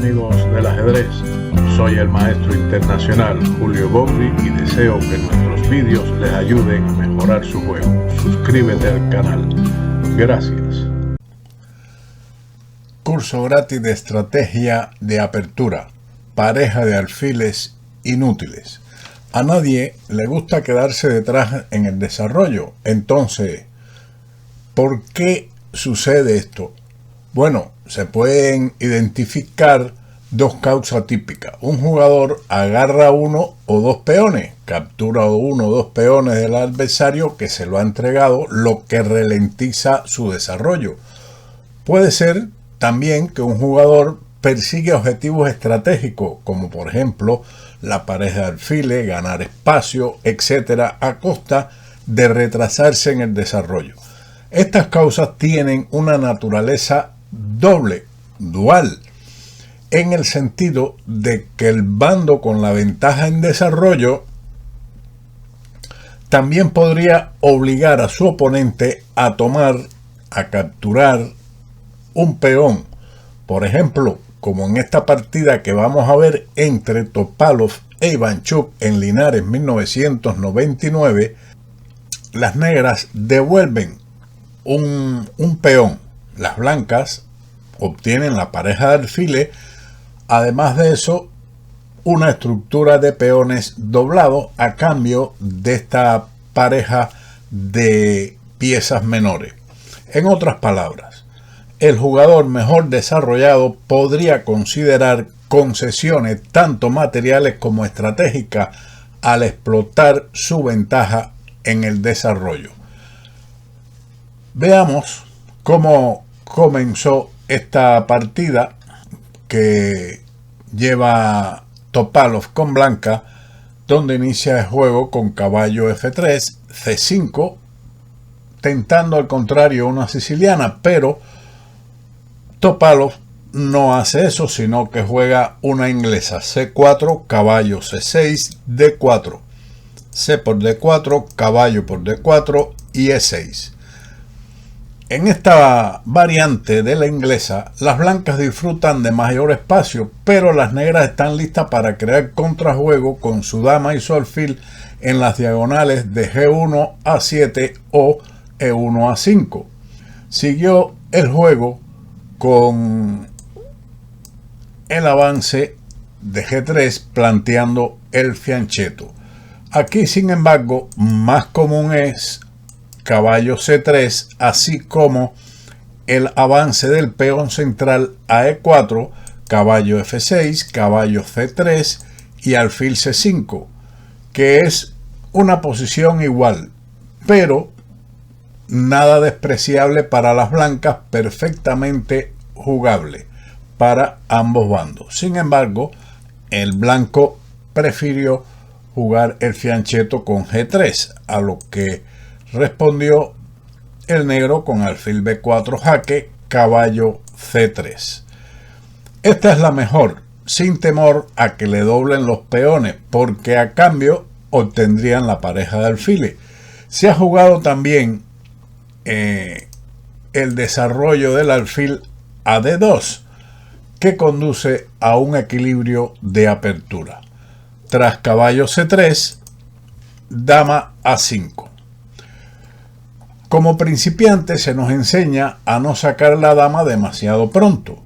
amigos del ajedrez, soy el maestro internacional Julio Bombri y deseo que nuestros vídeos les ayuden a mejorar su juego. Suscríbete al canal. Gracias. Curso gratis de estrategia de apertura. Pareja de alfiles inútiles. A nadie le gusta quedarse detrás en el desarrollo. Entonces, ¿por qué sucede esto? Bueno, se pueden identificar dos causas típicas. Un jugador agarra uno o dos peones, captura uno o dos peones del adversario que se lo ha entregado, lo que ralentiza su desarrollo. Puede ser también que un jugador persigue objetivos estratégicos, como por ejemplo la pareja de alfiles, ganar espacio, etcétera, a costa de retrasarse en el desarrollo. Estas causas tienen una naturaleza dual, en el sentido de que el bando con la ventaja en desarrollo también podría obligar a su oponente a capturar un peón. Por ejemplo, como en esta partida que vamos a ver entre Topalov e Ivanchuk en Linares 1999, las negras devuelven un peón. Las blancas obtienen la pareja de alfiles, además de eso, una estructura de peones doblados a cambio de esta pareja de piezas menores. En otras palabras, el jugador mejor desarrollado podría considerar concesiones tanto materiales como estratégicas al explotar su ventaja en el desarrollo. Veamos cómo comenzó esta partida que lleva Topalov con blanca, donde inicia el juego con caballo F3, C5, tentando al contrario una siciliana, pero Topalov no hace eso, sino que juega una inglesa, C4, caballo C6, D4, C por D4, caballo por D4 y E6. En esta variante de la inglesa, las blancas disfrutan de mayor espacio, pero las negras están listas para crear contrajuego con su dama y su alfil en las diagonales de G1 a 7 o E1 a 5. Siguió el juego con el avance de G3 planteando el fianchetto. Aquí, sin embargo, más común es caballo C3, así como el avance del peón central a E4, caballo F6, caballo C3 y alfil C5, que es una posición igual, pero nada despreciable para las blancas, perfectamente jugable para ambos bandos. Sin embargo, el blanco prefirió jugar el fianchetto con G3, a lo que respondió el negro con alfil B4 jaque, caballo C3. Esta es la mejor, sin temor a que le doblen los peones, porque a cambio obtendrían la pareja de alfiles. Se ha jugado también el desarrollo del alfil a D2, que conduce a un equilibrio de apertura. Tras caballo C3, dama A5. Como principiante se nos enseña a no sacar la dama demasiado pronto,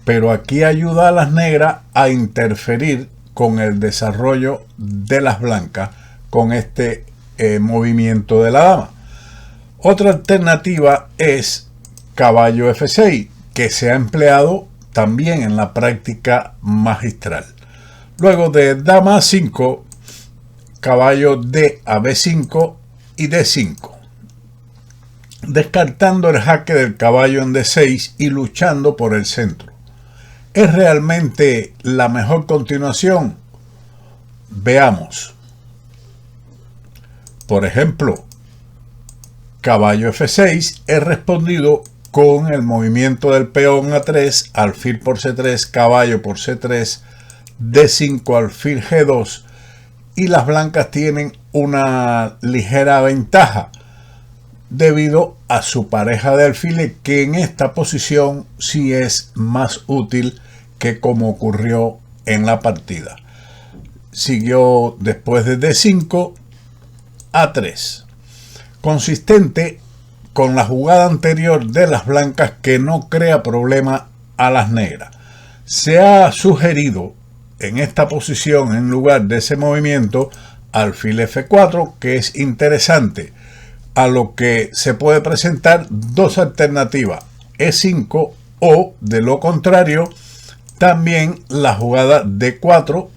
pero aquí ayuda a las negras a interferir con el desarrollo de las blancas con este movimiento de la dama. Otra alternativa es caballo F6, que se ha empleado también en la práctica magistral. Luego de dama A5, caballo D a B5 y D5. Descartando el jaque del caballo en D6 y luchando por el centro. ¿Es realmente la mejor continuación? Veamos. Por ejemplo, caballo F6 es respondido con el movimiento del peón A3, alfil por C3, caballo por C3, D5, alfil G2, y las blancas tienen una ligera ventaja debido a su pareja de alfiles, que en esta posición sí es más útil que como ocurrió en la partida. Siguió después de D5 A3, consistente con la jugada anterior de las blancas que no crea problema a las negras. Se ha sugerido en esta posición, en lugar de ese movimiento, alfil F4, que es interesante, a lo que se puede presentar dos alternativas, E5 o, de lo contrario, también la jugada D4,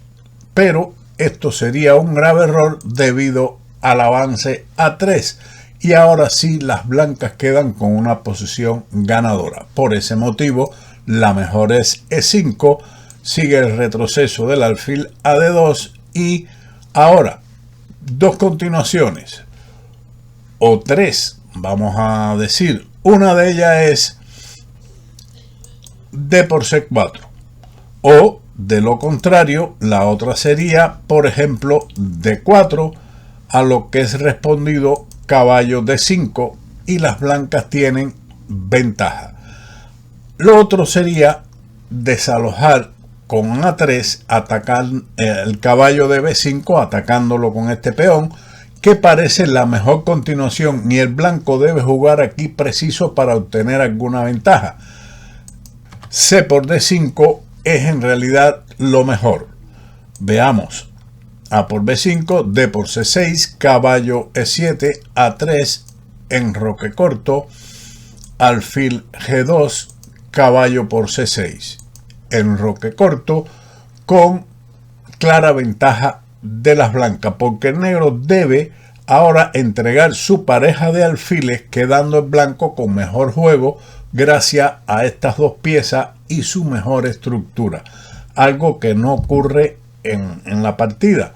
pero esto sería un grave error debido al avance A3, y ahora sí las blancas quedan con una posición ganadora. Por ese motivo, la mejor es E5, sigue el retroceso del alfil a D2 y ahora dos continuaciones, o tres, vamos a decir. Una de ellas es D por C4, o de lo contrario, la otra sería, por ejemplo, D4, a lo que es respondido caballo D5 y las blancas tienen ventaja. Lo otro sería desalojar con A3, atacar el caballo de B5 atacándolo con este peón, que parece la mejor continuación, y el blanco debe jugar aquí preciso para obtener alguna ventaja. C por D5 es en realidad lo mejor. Veamos: A por B5, D por C6, caballo E7, A3, enroque corto, alfil G2, caballo por C6, enroque corto, con clara ventaja de las blancas, porque el negro debe ahora entregar su pareja de alfiles, quedando el blanco con mejor juego gracias a estas dos piezas y su mejor estructura, algo que no ocurre en la partida.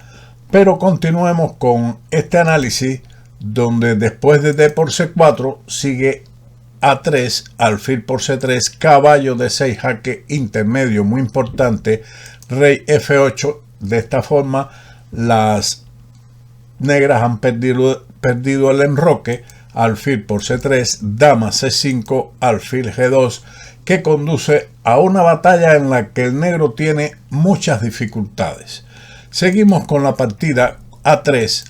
Pero continuemos con este análisis, donde después de D por C4 sigue A3, alfil por C3, caballo D6, jaque intermedio muy importante, rey F8. De esta forma las negras han perdido el enroque, alfil por C3, dama C5, alfil G2, que conduce a una batalla en la que el negro tiene muchas dificultades. Seguimos con la partida. A3,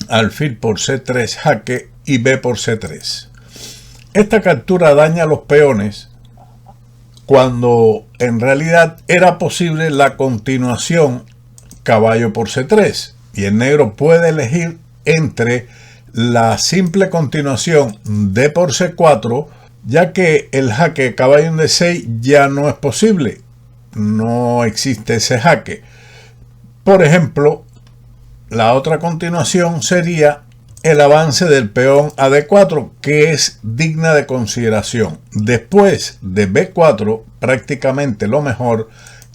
alfil por C3, jaque, y B por C3. Esta captura daña a los peones cuando en realidad era posible la continuación caballo por C3, y el negro puede elegir entre la simple continuación D por C4, ya que el jaque caballo en D6 ya no es posible, no existe ese jaque. Por ejemplo, la otra continuación sería el avance del peón a D4, que es digna de consideración. Después de B4, prácticamente lo mejor: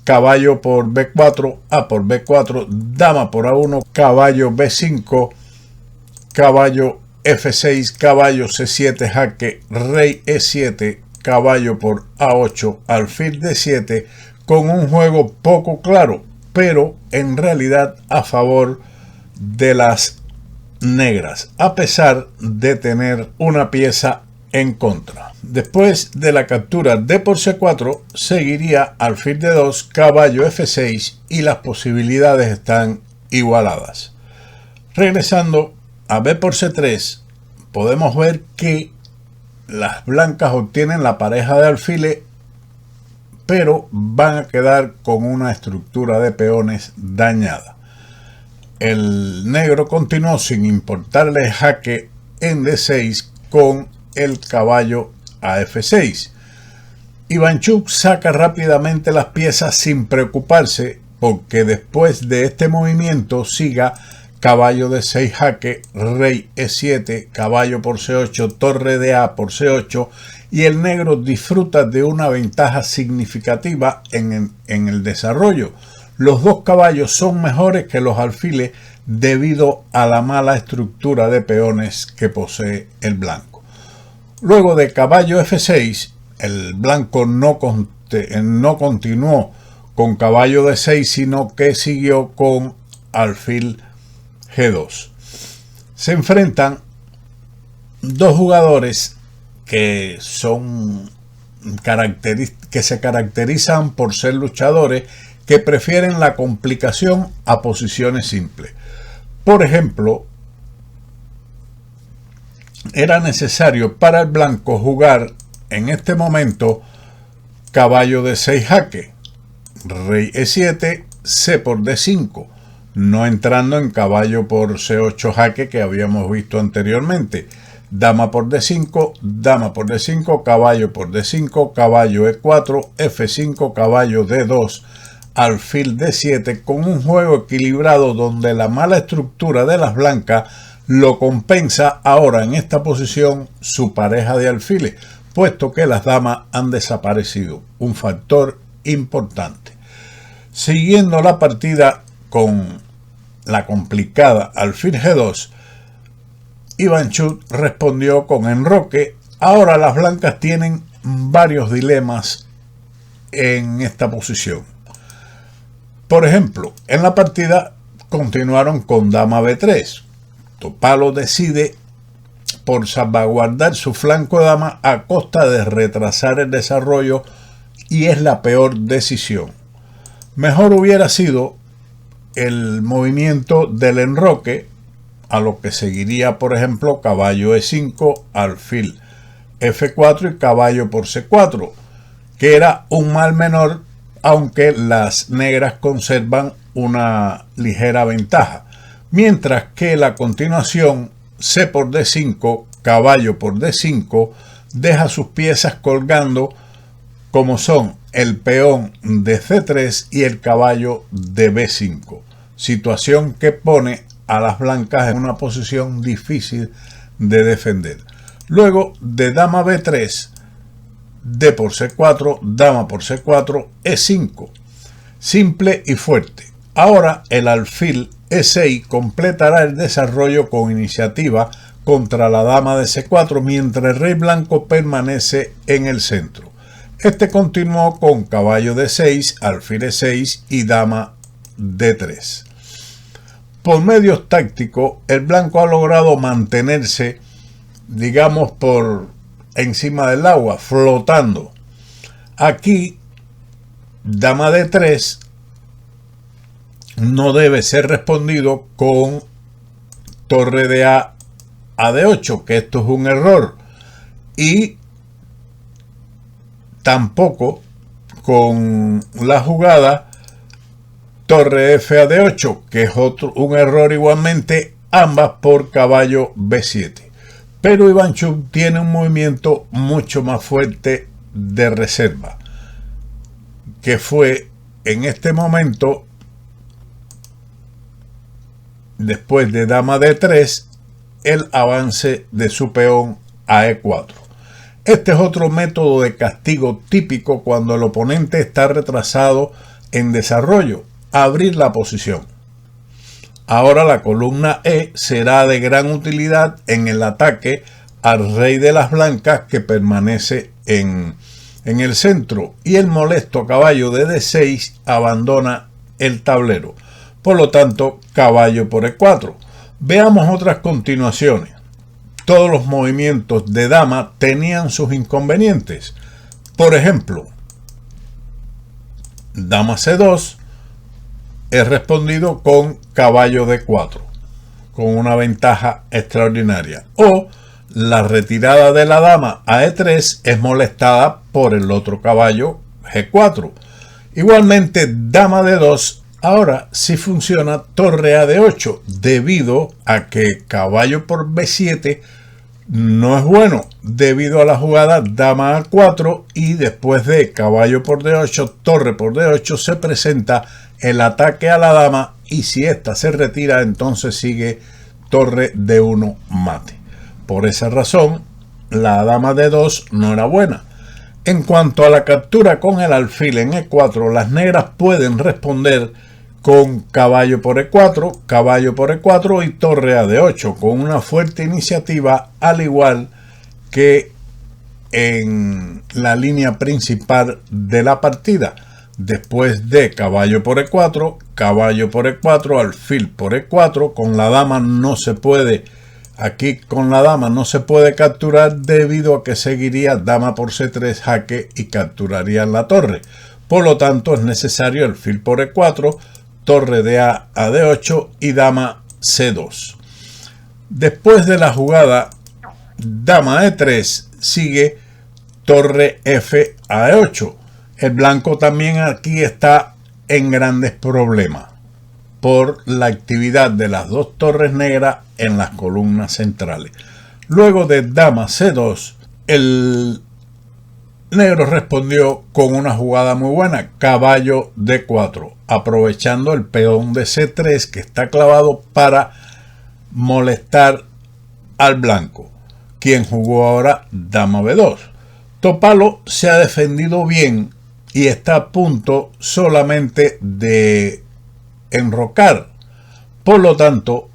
caballo por B4, A por B4, dama por A1, caballo B5, caballo F6, caballo C7, jaque, rey E7, caballo por A8, alfil D7, con un juego poco claro, pero en realidad a favor de las negras, a pesar de tener una pieza en contra. Después de la captura D por C4 seguiría alfil D2, caballo F6, y las posibilidades están igualadas. Regresando a B por C3, podemos ver que las blancas obtienen la pareja de alfiles, pero van a quedar con una estructura de peones dañada. El negro continuó sin importarle jaque en D6 con el caballo a F6. Ivanchuk saca rápidamente las piezas sin preocuparse, porque después de este movimiento siga caballo D6, jaque, rey E7, caballo por C8, torre de A por C8, y el negro disfruta de una ventaja significativa en el desarrollo. Los dos caballos son mejores que los alfiles debido a la mala estructura de peones que posee el blanco. Luego de caballo F6, el blanco no continuó con caballo D6, sino que siguió con alfil G2. Se enfrentan dos jugadores que son que se caracterizan por ser luchadores que prefieren la complicación a posiciones simples. Por ejemplo, era necesario para el blanco jugar en este momento caballo de 6 jaque, rey E7, C por D5, no entrando en caballo por C8 jaque que habíamos visto anteriormente. Dama por D5, dama por D5, caballo por D5, caballo E4, F5, caballo D2, alfil D7, con un juego equilibrado donde la mala estructura de las blancas lo compensa ahora en esta posición su pareja de alfiles, puesto que las damas han desaparecido, un factor importante. Siguiendo la partida con la complicada alfil G2, Ivanchuk respondió con enroque. Ahora las blancas tienen varios dilemas en esta posición. Por ejemplo, en la partida continuaron con dama B3. Topalov decide por salvaguardar su flanco de dama a costa de retrasar el desarrollo, y es la peor decisión. Mejor hubiera sido el movimiento del enroque, a lo que seguiría, por ejemplo, caballo E5, alfil F4 y caballo por C4, que era un mal menor, aunque las negras conservan una ligera ventaja. Mientras que la continuación, C por D5, caballo por D5, deja sus piezas colgando, como son el peón de C3 y el caballo de B5, situación que pone a las blancas en una posición difícil de defender. Luego de dama B3, D por C4, dama por C4, E5, simple y fuerte. Ahora el alfil E6 completará el desarrollo con iniciativa contra la dama de C4, mientras el rey blanco permanece en el centro. Este continuó con caballo D6, alfil E6 y dama D3. Por medios tácticos, el blanco ha logrado mantenerse, digamos, por encima del agua, flotando. Aquí, dama D3 no debe ser respondido con torre de A a D8, que esto es un error, y tampoco con la jugada torre F a D8, que es un error igualmente, ambas por caballo B7. Pero Ivanchuk tiene un movimiento mucho más fuerte de reserva, que fue en este momento, después de dama D3, el avance de su peón a E4. Este es otro método de castigo típico cuando el oponente está retrasado en desarrollo: abrir la posición. Ahora la columna E será de gran utilidad en el ataque al rey de las blancas, que permanece en el centro, y el molesto caballo de D6 abandona el tablero. Por lo tanto, caballo por E4. Veamos otras continuaciones. Todos los movimientos de dama tenían sus inconvenientes. Por ejemplo, dama C2 es respondido con caballo D4, con una ventaja extraordinaria. O la retirada de la dama a E3 es molestada por el otro caballo G4. Igualmente, dama D2 ahora sí funciona torre a D8, debido a que caballo por B7 no es bueno, debido a la jugada dama A4, y después de caballo por D8, torre por D8, se presenta el ataque a la dama, y si ésta se retira, entonces sigue torre D1 mate. Por esa razón, la dama D2 no era buena. En cuanto a la captura con el alfil en E4, las negras pueden responder con caballo por E4 y torre a D8, con una fuerte iniciativa, al igual que en la línea principal de la partida. Después de caballo por E4, alfil por E4, con la dama no se puede Aquí con la dama no se puede capturar debido a que seguiría dama por C3 jaque y capturaría la torre. Por lo tanto es necesario alfil por E4, torre de A a D8 y dama C2. Después de la jugada dama E3 sigue torre F a E8. El blanco también aquí está en grandes problemas por la actividad de las dos torres negras en las columnas centrales. Luego de dama C2, el negro respondió con una jugada muy buena, caballo D4, aprovechando el peón de C3 que está clavado para molestar al blanco, quien jugó ahora dama B2. Topalo se ha defendido bien y está a punto solamente de enrocar. Por lo tanto,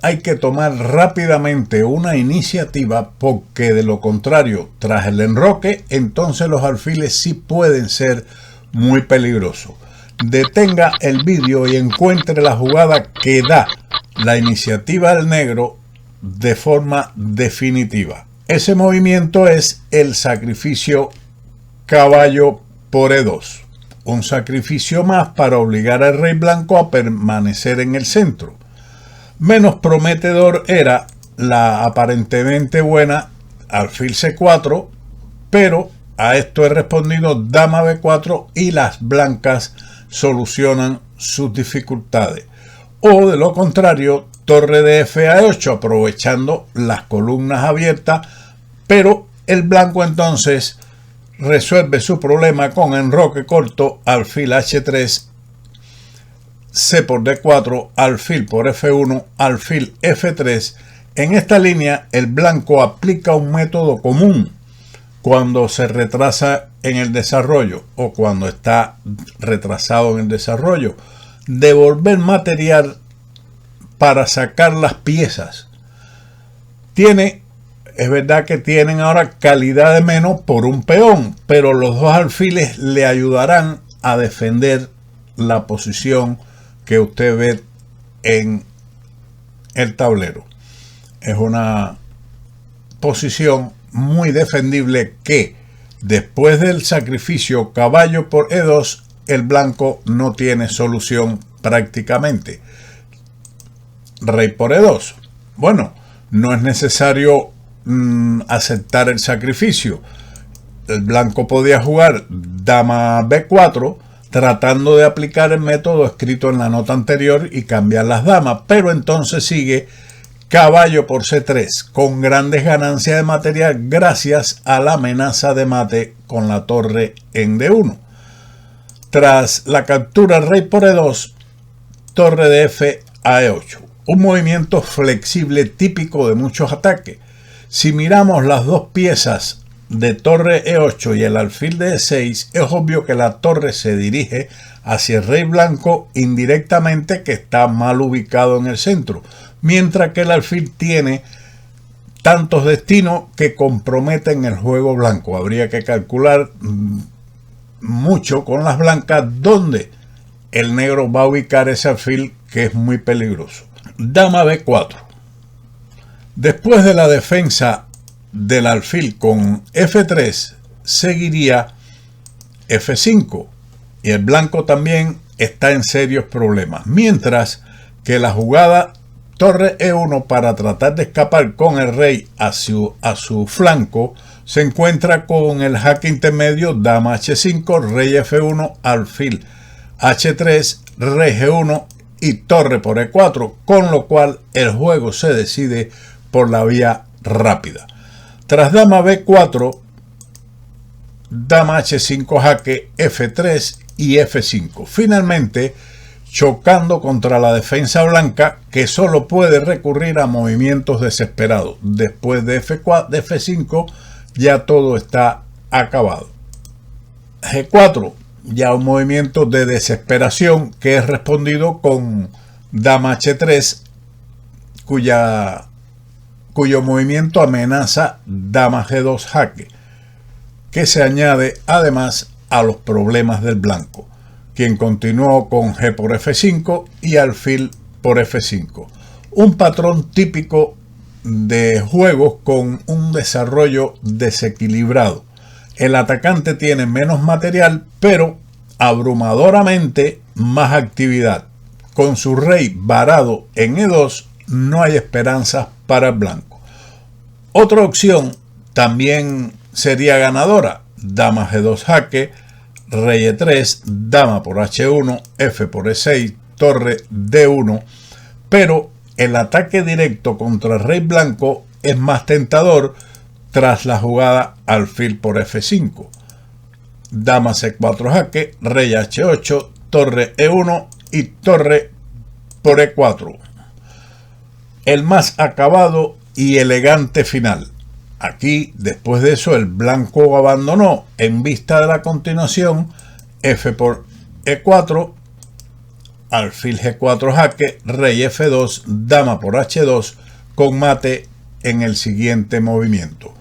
hay que tomar rápidamente una iniciativa porque de lo contrario, tras el enroque, entonces los alfiles sí pueden ser muy peligrosos. Detenga el vídeo y encuentre la jugada que da la iniciativa al negro de forma definitiva. Ese movimiento es el sacrificio caballo por E2. Un sacrificio más para obligar al rey blanco a permanecer en el centro. Menos prometedor era la aparentemente buena alfil C4, pero a esto he respondido dama B4 y las blancas solucionan sus dificultades. O de lo contrario, torre de F a 8 aprovechando las columnas abiertas, pero el blanco entonces resuelve su problema con enroque corto, alfil H3, C por D4, alfil por F1, alfil F3. En esta línea el blanco aplica un método común cuando se retrasa en el desarrollo o cuando está retrasado en el desarrollo: devolver material para sacar las piezas. Es verdad que tienen ahora calidad de menos por un peón, pero los dos alfiles le ayudarán a defender la posición que usted ve en el tablero. Es una posición muy defendible que después del sacrificio caballo por E2, el blanco no tiene solución prácticamente. Rey por E2. Bueno, no es necesario aceptar el sacrificio. El blanco podía jugar dama B4 tratando de aplicar el método escrito en la nota anterior y cambiar las damas, pero entonces sigue caballo por C3 con grandes ganancias de material gracias a la amenaza de mate con la torre en D1. Tras la captura rey por E2, torre de F a E8, un movimiento flexible típico de muchos ataques. Si miramos las dos piezas de torre E8 y el alfil de E6, es obvio que la torre se dirige hacia el rey blanco indirectamente, que está mal ubicado en el centro, mientras que el alfil tiene tantos destinos que comprometen el juego blanco. Habría que calcular mucho con las blancas dónde el negro va a ubicar ese alfil, que es muy peligroso. Dama B4. Después de la defensa del alfil con F3, seguiría F5 y el blanco también está en serios problemas, mientras que la jugada torre E1 para tratar de escapar con el rey a su flanco se encuentra con el jaque intermedio dama H5, rey F1, alfil H3, rey G1 y torre por E4, con lo cual el juego se decide por la vía rápida. Tras dama B4, dama H5 jaque, F3 y F5. Finalmente, chocando contra la defensa blanca, que solo puede recurrir a movimientos desesperados. Después de F5 ya todo está acabado. G4, ya un movimiento de desesperación que es respondido con dama H3, cuyo movimiento amenaza dama G2 jaque, que se añade además a los problemas del blanco, quien continuó con G por F5 y alfil por F5. Un patrón típico de juegos con un desarrollo desequilibrado. El atacante tiene menos material, pero abrumadoramente más actividad. Con su rey varado en E2, no hay esperanzas para el blanco. Otra opción también sería ganadora: dama G2 jaque, rey E3, dama por H1, F por E6, torre D1, pero el ataque directo contra el rey blanco es más tentador tras la jugada alfil por F5, dama C4 jaque, rey H8, torre E1 y torre por E4. El más acabado y elegante final. Aquí, después de eso, el blanco abandonó en vista de la continuación: F por E4, alfil G4 jaque, rey F2, dama por H2, con mate en el siguiente movimiento.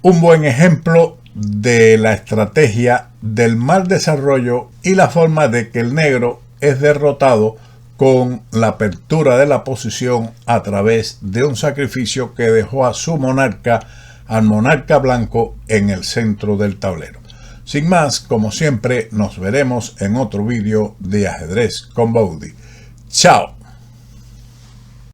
Un buen ejemplo de la estrategia del mal desarrollo y la forma de que el negro es derrotado con la apertura de la posición a través de un sacrificio que dejó a su monarca, al monarca blanco, en el centro del tablero. Sin más, como siempre, nos veremos en otro vídeo de Ajedrez con Baudy. ¡Chao!